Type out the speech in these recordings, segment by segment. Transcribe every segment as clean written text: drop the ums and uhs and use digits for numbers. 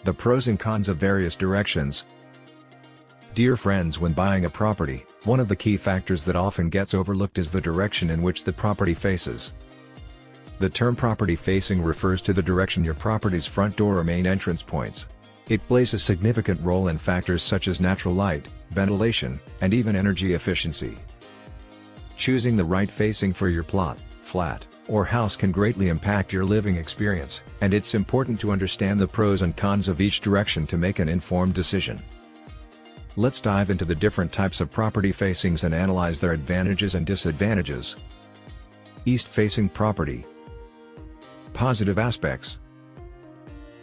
The pros and cons of various directions. Dear friends, when buying a property, one of the key factors that often gets overlooked is the direction in which the property faces. The term property facing refers to the direction your property's front door or main entrance points. It plays a significant role in factors such as natural light, ventilation, and even energy efficiency. Choosing the right facing for your plot, flat, or house can greatly impact your living experience, and it's important to understand the pros and cons of each direction to make an informed decision. Let's dive into the different types of property facings and analyze their advantages and disadvantages. East-facing property. Positive aspects.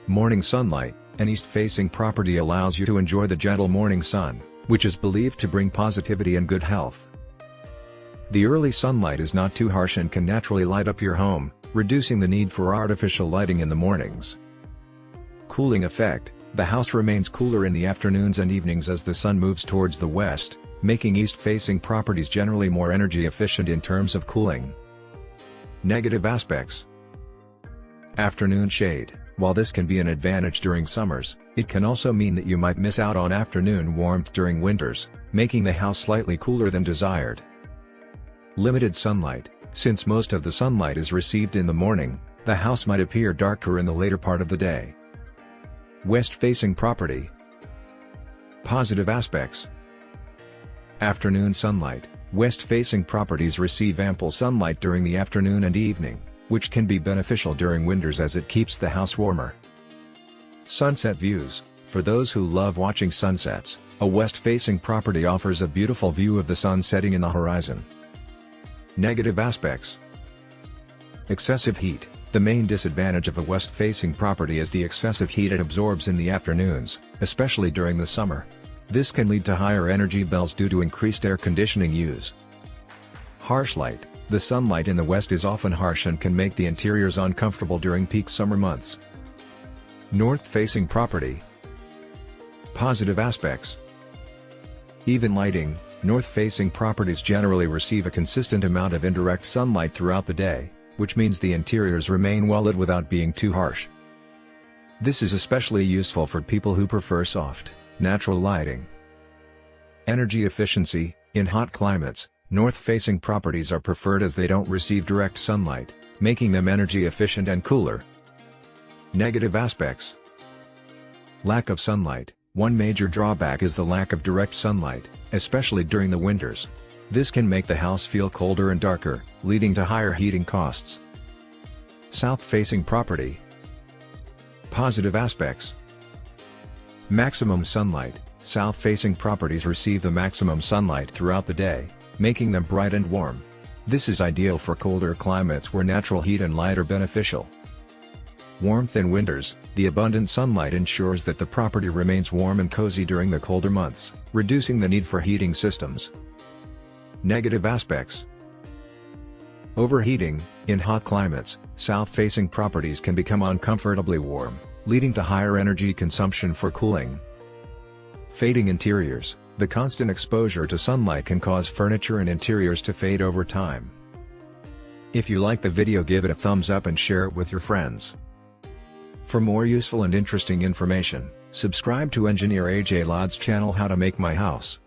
Morning sunlight. An east-facing property allows you to enjoy the gentle morning sun, which is believed to bring positivity and good health. The early sunlight is not too harsh and can naturally light up your home, reducing the need for artificial lighting in the mornings. Cooling effect. The house remains cooler in the afternoons and evenings as the sun moves towards the west, making east-facing properties generally more energy efficient in terms of cooling. Negative aspects. Afternoon shade. While this can be an advantage during summers, it can also mean that you might miss out on afternoon warmth during winters, making the house slightly cooler than desired. Limited sunlight. Since most of the sunlight is received in the morning, the house might appear darker in the later part of the day. West-facing property. Positive aspects. Afternoon sunlight. West-facing properties receive ample sunlight during the afternoon and evening, which can be beneficial during winters as it keeps the house warmer. Sunset views. For those who love watching sunsets, a west-facing property offers a beautiful view of the sun setting in the horizon. Negative aspects. Excessive heat. The main disadvantage of a west-facing property is the excessive heat it absorbs in the afternoons, especially during the summer. This can lead to higher energy bills due to increased air conditioning use. Harsh light. The sunlight in the west is often harsh and can make the interiors uncomfortable during peak summer months. North-facing property. Positive aspects. Even lighting. North-facing properties generally receive a consistent amount of indirect sunlight throughout the day, which means the interiors remain well lit without being too harsh. This is especially useful for people who prefer soft, natural lighting. Energy efficiency. In hot climates, north-facing properties are preferred as they don't receive direct sunlight, making them energy efficient and cooler. Negative aspects. Lack of sunlight. One major drawback is the lack of direct sunlight, especially during the winters. This can make the house feel colder and darker, leading to higher heating costs. South-facing property. Positive aspects. Maximum sunlight. South-facing properties receive the maximum sunlight throughout the day, making them bright and warm. This is ideal for colder climates where natural heat and light are beneficial. Warmth in winters. The abundant sunlight ensures that the property remains warm and cozy during the colder months, reducing the need for heating systems. Negative aspects. Overheating. In hot climates, south-facing properties can become uncomfortably warm, leading to higher energy consumption for cooling. Fading interiors. The constant exposure to sunlight can cause furniture and interiors to fade over time. If you like the video, give it a thumbs up and share it with your friends. For more useful and interesting information, subscribe to Engineer AJ Laud's channel How to Make My House.